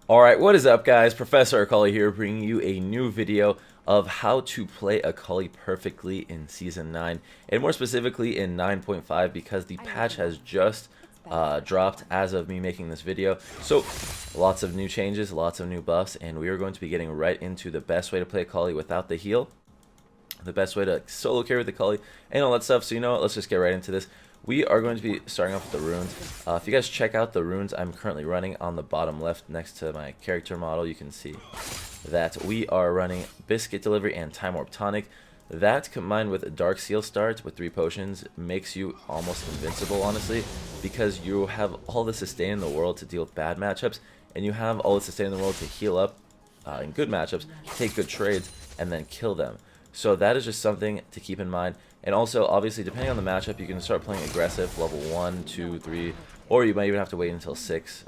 Alright, what is up guys? Professor Akali here bringing you a new video of how to play Akali perfectly in Season 9 and more specifically in 9.5 because the patch has just dropped as of me making this video. So lots of new changes, lots of new buffs, and we are going to be getting right into the best way to play Akali without the heal, the best way to solo carry with Akali, and all that stuff. So you know what, let's just get right into this. We are going to be starting off with the runes. If you guys check out the runes I'm currently running on the bottom left next to my character model, you can see that we are running Biscuit Delivery and Time Warp Tonic. That combined with Dark Seal Start with 3 potions makes you almost invincible, honestly, because you have all the sustain in the world to deal with bad matchups, and you have all the sustain in the world to heal up in good matchups, take good trades, and then kill them. So that is just something to keep in mind. And also, obviously, depending on the matchup, you can start playing aggressive, level 1, 2, 3, or you might even have to wait until 6.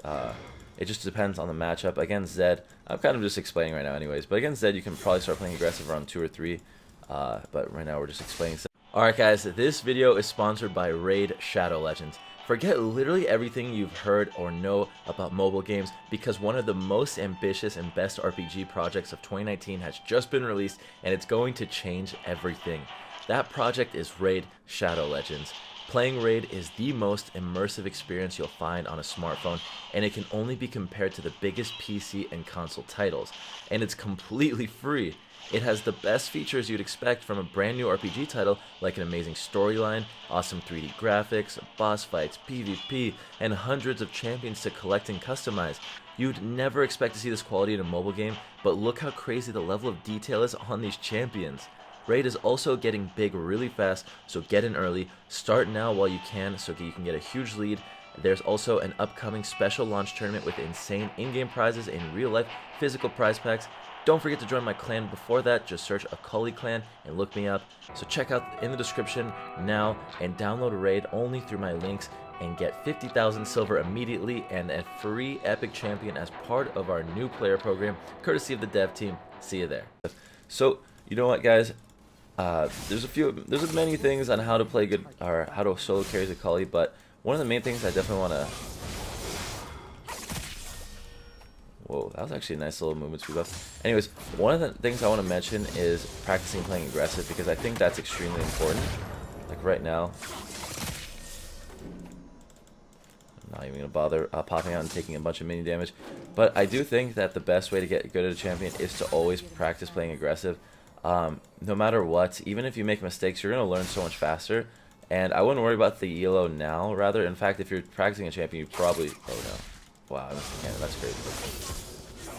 It just depends on the matchup. Against Zed, I'm kind of just explaining right now anyways, but against Zed, you can probably start playing aggressive around 2 or 3. But right now, we're just explaining. Alright guys, this video is sponsored by Raid Shadow Legends. Forget literally everything you've heard or know about mobile games, because one of the most ambitious and best RPG projects of 2019 has just been released, and it's going to change everything. That project is Raid Shadow Legends. Playing Raid is the most immersive experience you'll find on a smartphone, and it can only be compared to the biggest PC and console titles. And it's completely free. It has the best features you'd expect from a brand new RPG title, like an amazing storyline, awesome 3D graphics, boss fights, PvP, and hundreds of champions to collect and customize. You'd never expect to see this quality in a mobile game, but look how crazy the level of detail is on these champions. Raid is also getting big really fast, so get in early. Start now while you can so you can get a huge lead. There's also an upcoming special launch tournament with insane in-game prizes and real-life physical prize packs. Don't forget to join my clan before that. Just search Akali Clan and look me up. So check out in the description now and download Raid only through my links and get 50,000 silver immediately and a free epic champion as part of our new player program, courtesy of the dev team. See you there. So, you know what guys? There's many things on how to play good, or how to solo carry as Akali, but one of the main things I definitely want to... Whoa, that was actually a nice little movement speed buff. Anyways, one of the things I want to mention is practicing playing aggressive, because I think that's extremely important. Like right now, I'm not even going to bother popping out and taking a bunch of mini damage. But I do think that the best way to get good at a champion is to always practice playing aggressive. No matter what, even if you make mistakes, you're going to learn so much faster. And I wouldn't worry about the ELO now, rather. In fact, if you're practicing a champion, you probably... Oh no. Wow, I missed the cannon. That's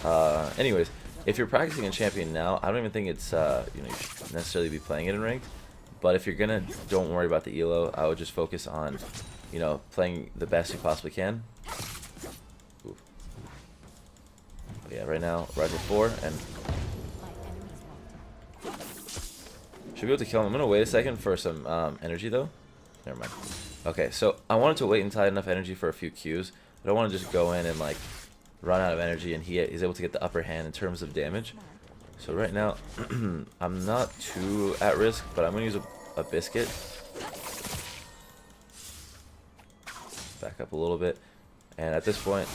crazy. Anyways, if you're practicing a champion now, I don't even think it's, you should necessarily be playing it in ranked. But if you're going to, don't worry about the ELO. I would just focus on, playing the best you possibly can. Oof. But yeah, right now, Rise of 4, and... should be able to kill him. I'm going to wait a second for some energy, though. Never mind. Okay, so I wanted to wait until I had enough energy for a few Qs. I don't want to just go in and, like, run out of energy, and he's able to get the upper hand in terms of damage. So right now, I'm not too at risk, but I'm going to use a biscuit. Back up a little bit. And at this point,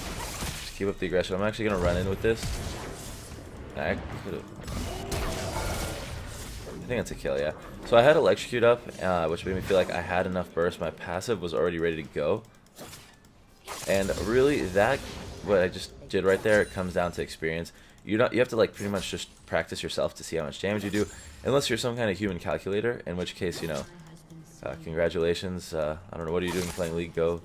just keep up the aggression. I'm actually going to run in with this. I could have... I think that's a kill, yeah. So I had Electrocute up, which made me feel like I had enough burst. My passive was already ready to go. And really, what I just did right there, it comes down to experience. You have to like pretty much just practice yourself to see how much damage you do, unless you're some kind of human calculator, in which case, congratulations. I don't know, what are you doing playing League? Go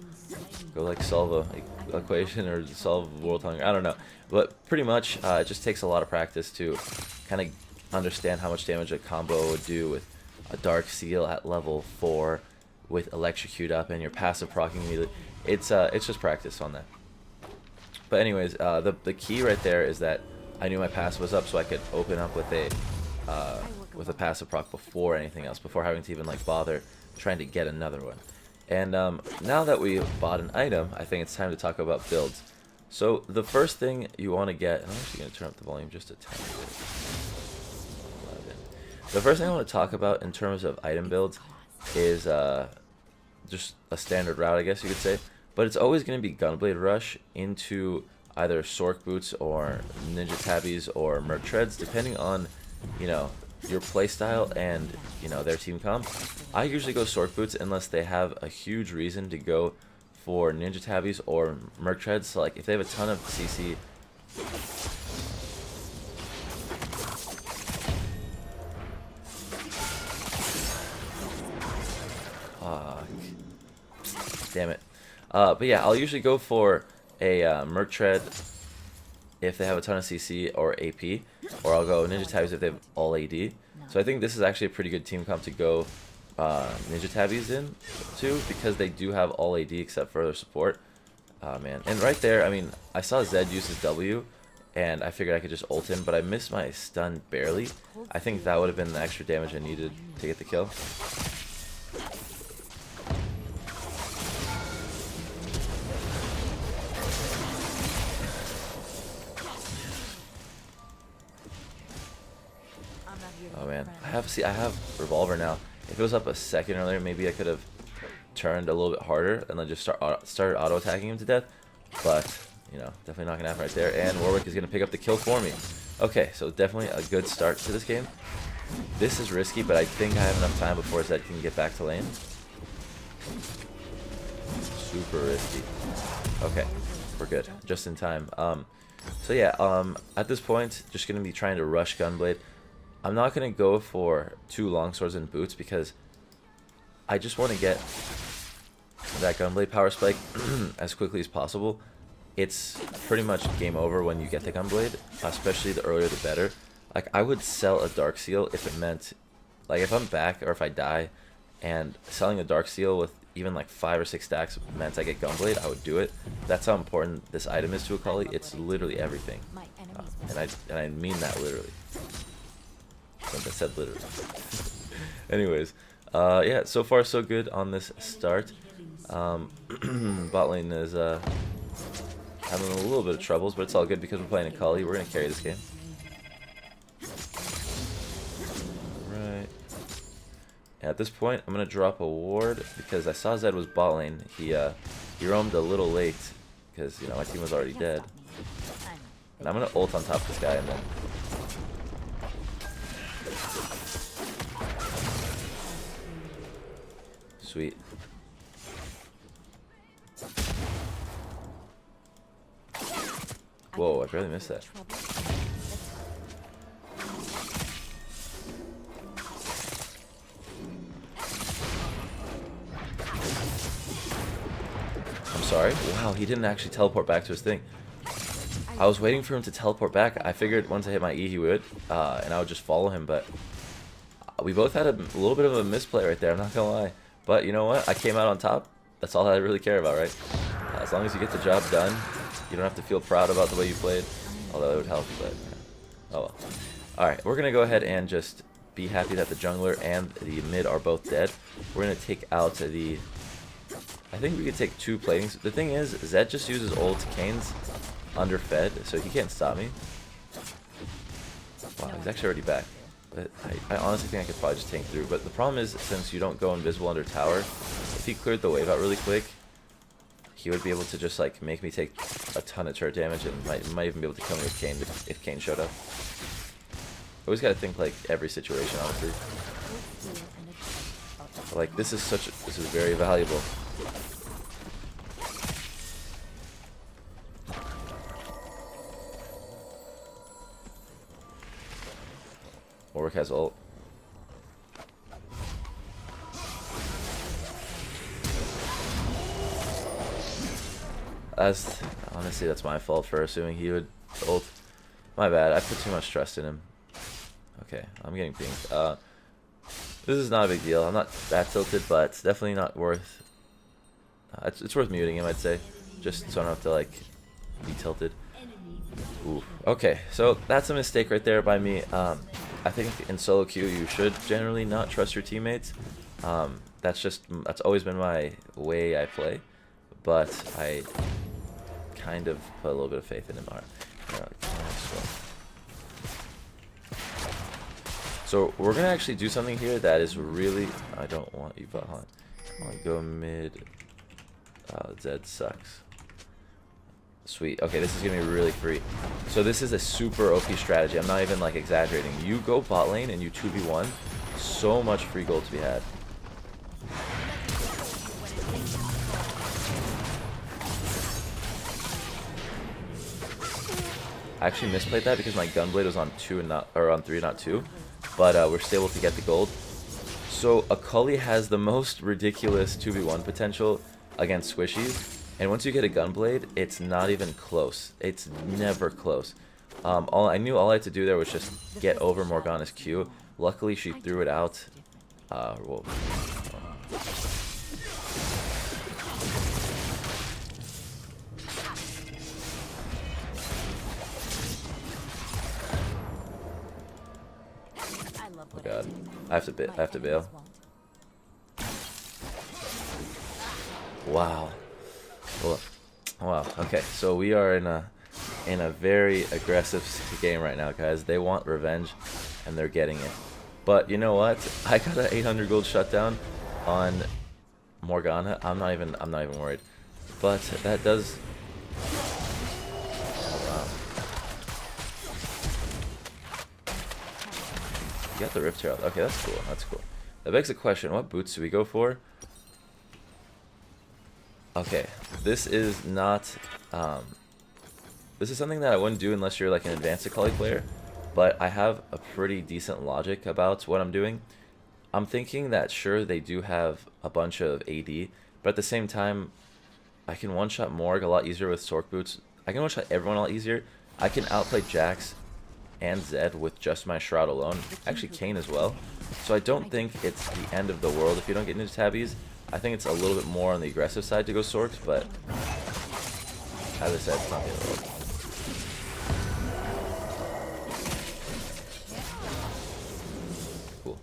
like solve a equation or solve world hunger. I don't know, but pretty much it just takes a lot of practice to kind of understand how much damage a combo would do with a Dark Seal at level 4 with Electrocute up and your passive proccing immediately. It's just practice on that. But anyways, the key right there is that I knew my passive was up, so I could open up with a passive proc before anything else, before having to even like bother trying to get another one. And now that we bought an item, I think it's time to talk about builds. So the first thing you want to get, and I'm actually going to turn up the volume just a tiny bit. The first thing I want to talk about in terms of item builds is just a standard route, I guess you could say. But it's always going to be Gunblade Rush into either Sork boots or Ninja Tabbies or Merc Treads, depending on, you know, your playstyle and, you know, their team comp. I usually go Sork boots unless they have a huge reason to go for Ninja Tabbies or Merc Treads. So like if they have a ton of CC. Damn it. But yeah, I'll usually go for a Merc Tread if they have a ton of CC or AP, or I'll go Ninja Tabbies if they have all AD. So I think this is actually a pretty good team comp to go Ninja Tabbies in too, because they do have all AD except for their support. Man, and right there, I mean, I saw Zed use his W, and I figured I could just ult him, but I missed my stun barely. I think that would have been the extra damage I needed to get the kill. Oh man, I have revolver now. If it was up a second earlier, maybe I could have turned a little bit harder and then just started auto attacking him to death. But you know, definitely not gonna happen right there. And Warwick is gonna pick up the kill for me. Okay, so definitely a good start to this game. This is risky, but I think I have enough time before Zed can get back to lane. Super risky. Okay, we're good, just in time. So yeah, at this point, just gonna be trying to rush Gunblade. I'm not going to go for 2 longswords and boots because I just want to get that Gunblade power spike as quickly as possible. It's pretty much game over when you get the Gunblade, especially the earlier the better. Like, I would sell a Dark Seal if it meant, like, if I'm back or if I die and selling a Dark Seal with even like 5 or 6 stacks meant I get Gunblade, I would do it. That's how important this item is to Akali. It's literally everything. And I mean that literally. Like I said, literally. Anyways, yeah, so far so good on this start. Bot lane is having a little bit of troubles, but it's all good because we're playing Akali. We're gonna carry this game. Right. At this point, I'm gonna drop a ward because I saw Zed was bot lane. He roamed a little late because, you know, my team was already dead. And I'm gonna ult on top of this guy and then. Sweet. Whoa, I barely missed that. I'm sorry? Wow, he didn't actually teleport back to his thing. I was waiting for him to teleport back. I figured once I hit my E he would, and I would just follow him, but we both had a little bit of a misplay right there, I'm not gonna lie. But you know what? I came out on top. That's all I really care about, right? As long as you get the job done, you don't have to feel proud about the way you played. Although it would help, but oh well. Alright, we're going to go ahead and just be happy that the jungler and the mid are both dead. We're going to take out the... I think we could take 2 platings. The thing is, Zed just uses ult. Kane's underfed, so he can't stop me. Wow, he's actually already back. But I honestly think I could probably just tank through. But the problem is, since you don't go invisible under tower, if he cleared the wave out really quick, he would be able to just like make me take a ton of turret damage and might even be able to kill me with Kane if Kane showed up. Always gotta think like every situation, honestly. Like this is very valuable. Warwick has ult. Honestly, that's my fault for assuming he would ult. My bad. I put too much trust in him. Okay, I'm getting pinged. This is not a big deal. I'm not that tilted, but it's definitely not worth. It's worth muting him, I'd say, just so I don't have to like be tilted. Ooh. Okay, so that's a mistake right there by me. I think in solo queue you should generally not trust your teammates. That's always been my way I play, but I kind of put a little bit of faith in him. So we're gonna actually do something here that is really. I don't want you behind. I want to go mid. Zed sucks. Sweet. Okay, this is gonna be really free. So this is a super OP strategy. I'm not even like exaggerating. You go bot lane and you 2v1. So much free gold to be had. I actually misplayed that because my gunblade was on 2 and not, or on 3, not 2. But we're still able to get the gold. So Akali has the most ridiculous 2v1 potential against squishies. And once you get a gunblade, it's not even close. It's never close. All I had to do there was just get over Morgana's Q. Luckily, she threw it out. Whoa. Oh god, I have to bail. Wow. Well, wow. Okay, so we are in a very aggressive game right now, guys. They want revenge, and they're getting it. But you know what? I got an 800 gold shutdown on Morgana. I'm not even worried. But that does. Oh, wow. You got the Rift Herald. Okay, that's cool. That's cool. That begs the question: what boots do we go for? Okay, this is not, this is something that I wouldn't do unless you're like an advanced Akali player, but I have a pretty decent logic about what I'm doing. I'm thinking that sure, they do have a bunch of AD, but at the same time, I can one-shot Morg a lot easier with Sork boots. I can one-shot everyone a lot easier. I can outplay Jax and Zed with just my Shroud alone, actually Kayn as well. So I don't think it's the end of the world if you don't get into tabbies. I think it's a little bit more on the aggressive side to go Sorks, but as I said, it's not the end of the world. Cool.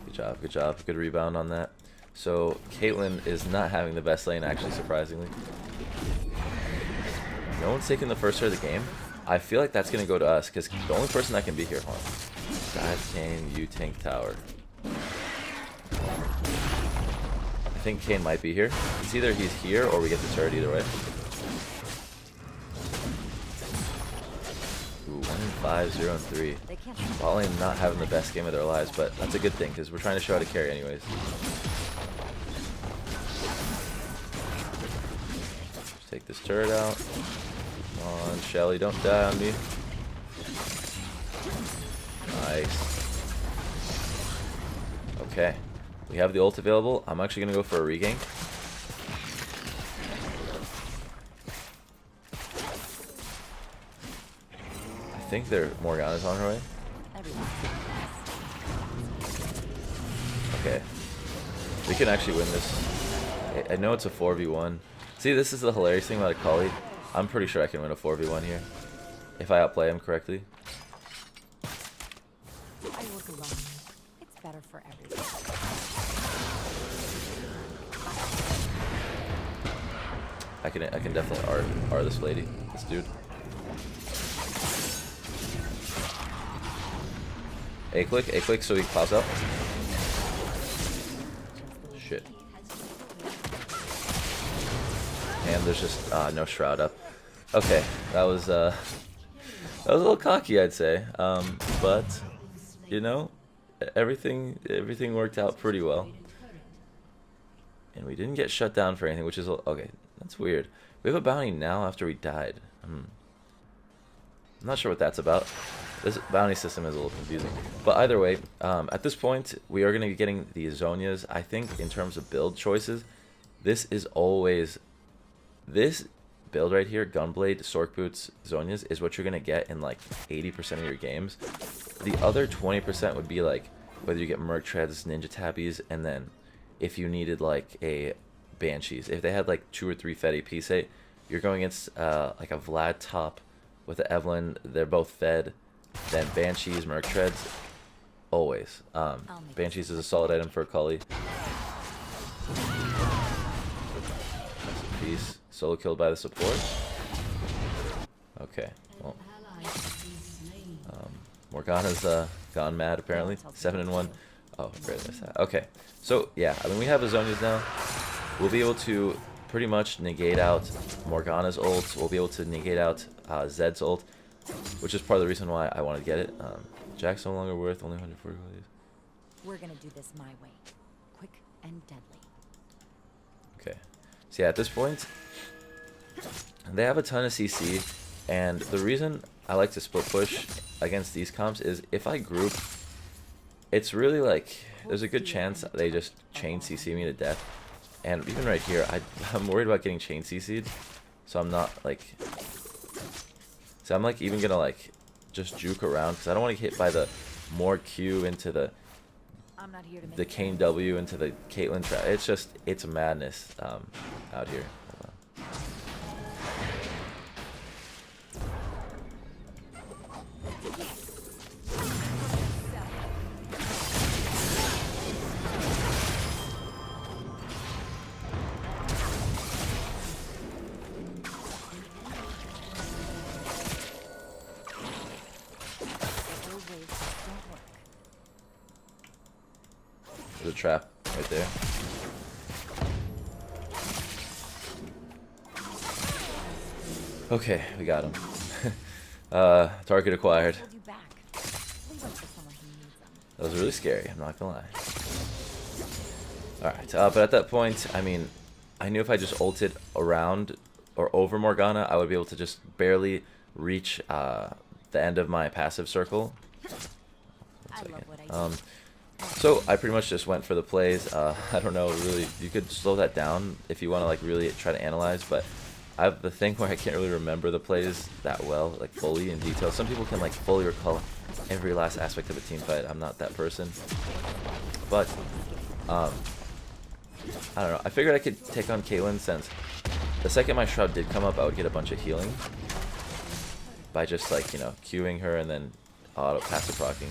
Good job, good job. Good rebound on that. So Caitlyn is not having the best lane, actually, surprisingly. No one's taking the first share of the game. I feel like that's going to go to us, because the only person that can be here, hold on. Dive Kayn, you tank tower. I think Kayn might be here. It's either he's here or we get the turret, either way. Ooh, 1-5, 0-3. Bot lane not having the best game of their lives, but that's a good thing because we're trying to show how to carry anyways. Just take this turret out. Come on, Shelly, don't die on me. Nice. Okay. We have the ult available. I'm actually going to go for a regain. I think Morgana's on her way. Okay. We can actually win this. I know it's a 4v1. See, this is the hilarious thing about Akali. I'm pretty sure I can win a 4v1 here. If I outplay him correctly. I work alone. It's better for everyone. I can definitely R this lady, this dude. A click so he pops up. Shit. And there's just no shroud up. Okay, that was a little cocky, I'd say. But you know, everything worked out pretty well. And we didn't get shut down for anything, which is okay. That's weird. We have a bounty now after we died. I'm not sure what that's about. This bounty system is a little confusing. But either way, at this point, we are going to be getting the Zhonya's. I think in terms of build choices, this is always... This build right here, Gunblade, Sork Boots, Zhonya's, is what you're going to get in like 80% of your games. The other 20% would be like whether you get Merc Treads, Ninja Tabbies, and then if you needed like a Banshees. If they had like 2 or 3 Fed AP, say, you're going against like a Vlad top with the Evelyn, they're both Fed, then Banshees, Merc Treads, always. Banshees is a solid item for Akali. Piece. Solo killed by the support. Okay, well. Morgana's gone mad apparently. 7-1. Oh, barely missed that. Okay, so yeah, I mean we have a Zhonya's now. We'll be able to pretty much negate out Morgana's ult. We'll be able to negate out Zed's ult, which is part of the reason why I wanted to get it. Jack's no longer worth only 140 values. We're gonna do this my way. Quick and deadly. Okay. So yeah, at this point, they have a ton of CC, and the reason I like to split push against these comps is if I group, it's really like there's a good chance they just chain CC me to death. And even right here, I'm worried about getting chain CC'd, so I'm not like, so I'm like even gonna like just juke around because I don't want to get hit by the more Q into the Kane W into the Caitlyn trap. It's just, it's madness out here. There's a trap right there. Okay, we got him. Target acquired. That was really scary, I'm not gonna lie. Alright, but at that point, I mean, I knew if I just ulted around or over Morgana, I would be able to just barely reach the end of my passive circle. So I pretty much just went for the plays. I don't know, really, you could slow that down if you want to like really try to analyze, but I have the thing where I can't really remember the plays that well, like fully in detail. Some people can like fully recall every last aspect of a team fight. I'm not that person. But I don't know. I figured I could take on Caitlyn since the second my shroud did come up, I would get a bunch of healing by just like, you know, queuing her and then auto passive procking.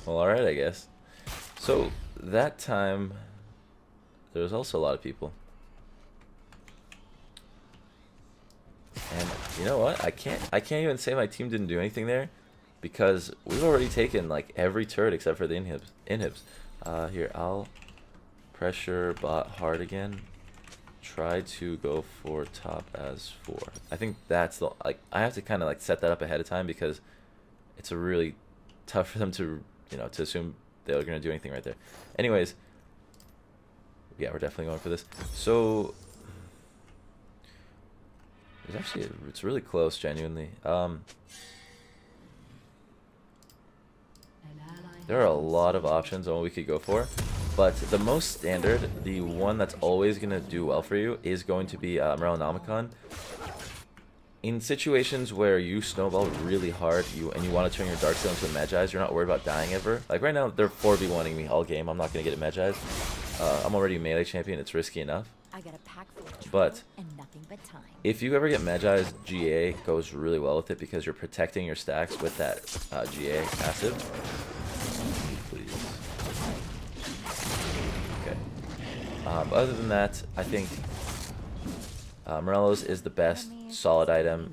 Well, alright, I guess. So, that time, there was also a lot of people. And, you know what? I can't even say my team didn't do anything there, because we've already taken, like, every turret except for the inhibs. Here, I'll pressure bot hard again. Try to go for top as 4. I think that's the, like, I have to kind of, like, set that up ahead of time, because it's a really tough for them to, you know, to assume they're going to do anything right there. Anyways, yeah, we're definitely going for this. So, there's actually, it's really close, genuinely. There are a lot of options on what we could go for, but the most standard, the one that's always going to do well for you, is going to be Morellonomicon. In situations where you snowball really hard, and you want to turn your Darksteel into a Magi's, you're not worried about dying ever. Like right now, they're 4v1ing me all game. I'm not going to get a Magi's. I'm already a melee champion. It's risky enough. But if you ever get Magi's, GA goes really well with it because you're protecting your stacks with that GA passive. Please. Okay. But other than that, I think Morello's is the best solid item,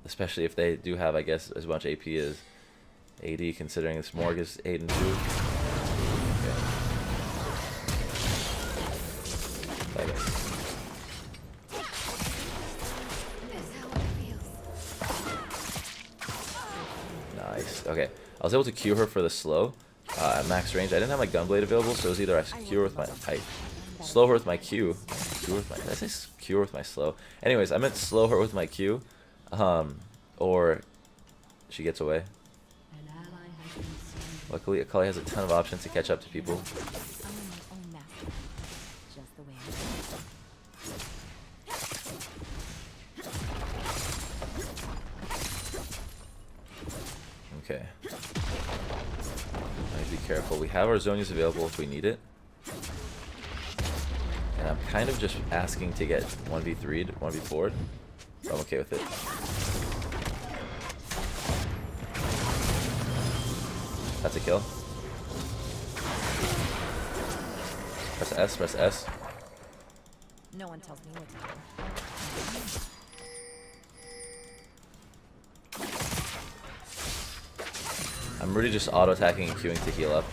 especially if they do have, I guess, as much AP as AD, considering this Morg is 8 and 2. Okay. Nice. Okay. I was able to Q her for the slow at max range. I didn't have my Gunblade available, so it was either I Q her with my... slow her with my Q. Q her with my... Did I say Q her with my slow? Anyways, I meant slow her with my Q. Or she gets away. Luckily, Akali has a ton of options to catch up to people. Okay. I need to be careful. We have our Zonias available if we need it. And I'm kind of just asking to get 1v3'd, 1v4'd. So I'm okay with it. That's a kill. Press S, press S. No one tells me what to I'm really just auto-attacking and queuing to heal up.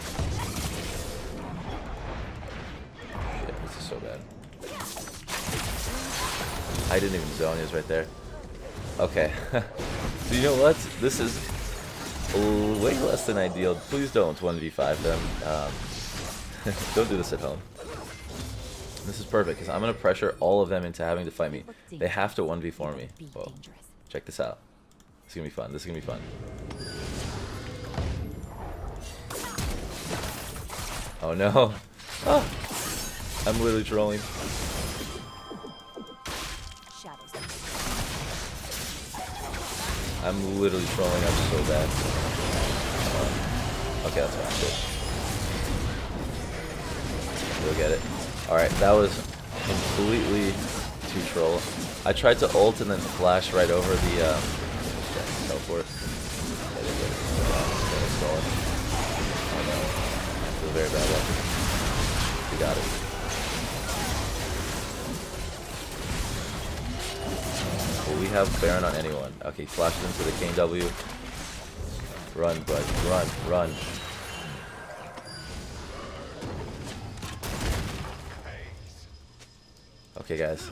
Shit, this is so bad. I didn't even zone, he was right there. Okay. So you know what? This is way less than ideal. Please don't 1v5 them. Don't do this at home. This is perfect because I'm going to pressure all of them into having to fight me. They have to 1v4 me. Whoa. Check this out. This is going to be fun. This is going to be fun. Oh no. Ah. I'm literally trolling. I'm literally trolling. I'm so bad. Okay, that's fine. Good. We'll get it. Alright, that was completely too troll. I tried to ult and then flash right over the teleport. Oh no. I feel very bad about this. We got it. Well, we have Baron on anyone. Okay, flashes into the Kane W. Run, bud. Run, run. Okay, guys.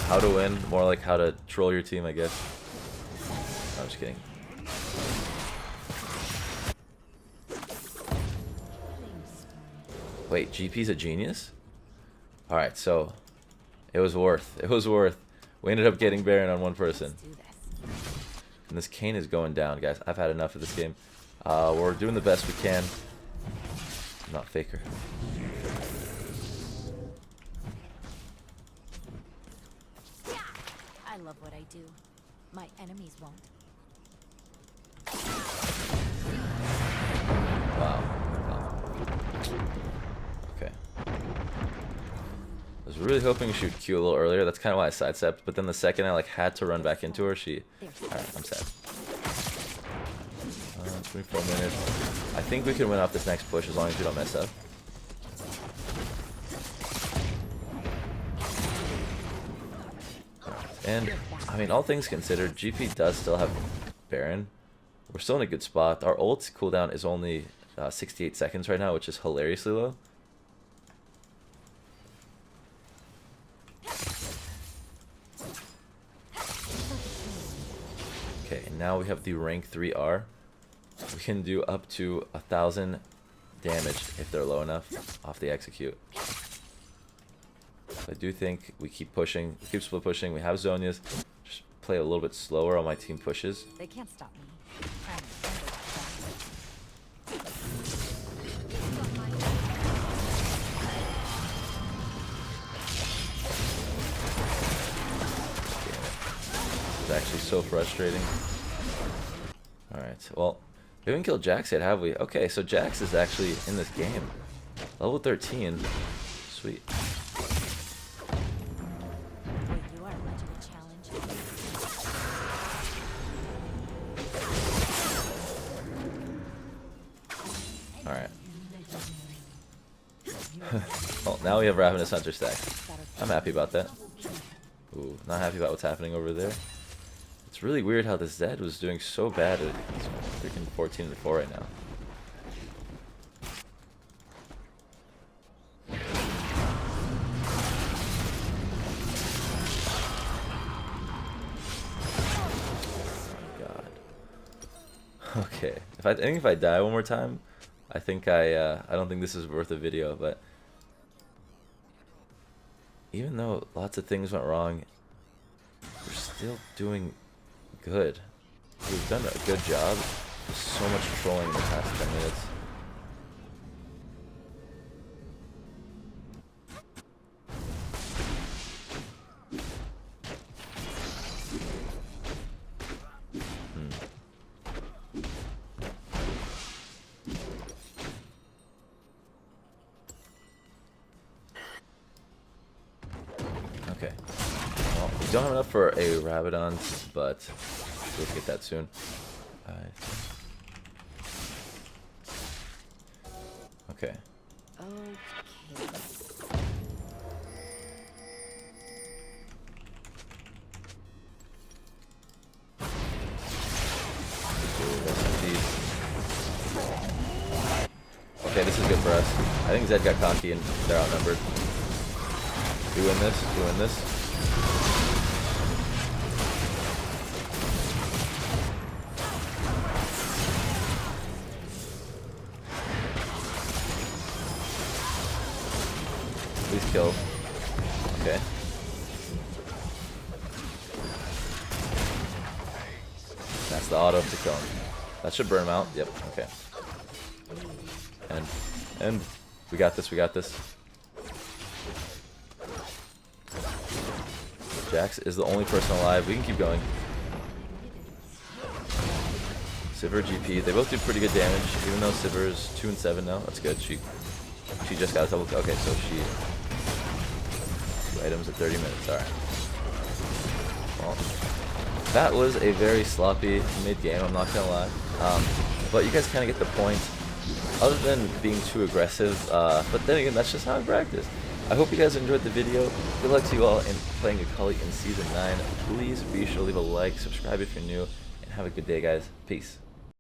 How to win, more like how to troll your team, I guess. No, I'm just kidding. Wait, GP's a genius? Alright, so it was worth. It was worth. We ended up getting Baron on one person. And this Kane is going down, guys. I've had enough of this game. We're doing the best we can. I'm not Faker. I love what I do. My enemies won't. Wow. Okay. I was really hoping to shoot Q a little earlier. That's kind of why I sidestepped. But then the second I had to run back into her, she... Alright, I'm sad. 24 minutes. I think we can win off this next push as long as we don't mess up. And, I mean, all things considered, GP does still have Baron. We're still in a good spot. Our ult cooldown is only 68 seconds right now, which is hilariously low. Okay, and now we have the rank 3R. We can do up to 1,000 damage if they're low enough off the execute. I do think we keep pushing, we keep split pushing. We have Zonias. Just play a little bit slower on my team pushes. They can't stop me. It's actually so frustrating. Alright, well, we haven't killed Jax yet, have we? Okay, so Jax is actually in this game. Level 13. Sweet. Alright. Well, now we have Ravenous Hunter stack. I'm happy about that. Ooh, not happy about what's happening over there. It's really weird how this Zed was doing so bad at freaking 14-4 right now. God. Okay. I think if I die one more time, I think I don't think this is worth a video, but even though lots of things went wrong, we're still doing good. We've done a good job. There's so much trolling in the past 10 minutes. Okay. Well, we don't have enough for a Rabadon, but we'll get that soon. Okay. Rest in peace. is good for us. I think Zed got cocky and they're outnumbered. We win this. We win this. Please kill. Okay. That's the auto to kill him. That should burn him out. Yep. Okay. And we got this. We got this. Jax is the only person alive. We can keep going. Sivir GP. They both do pretty good damage, even though Sivir is 2 and 7 now. That's good. She just got a double. Okay, so she 2 items at 30 minutes. All right. Well, that was a very sloppy mid game. I'm not gonna lie. But you guys kind of get the point. Other than being too aggressive, but then again, that's just how I practice. I hope you guys enjoyed the video. Good luck to you all in playing Akali in Season 9. Please be sure to leave a like, subscribe if you're new, and have a good day, guys. Peace.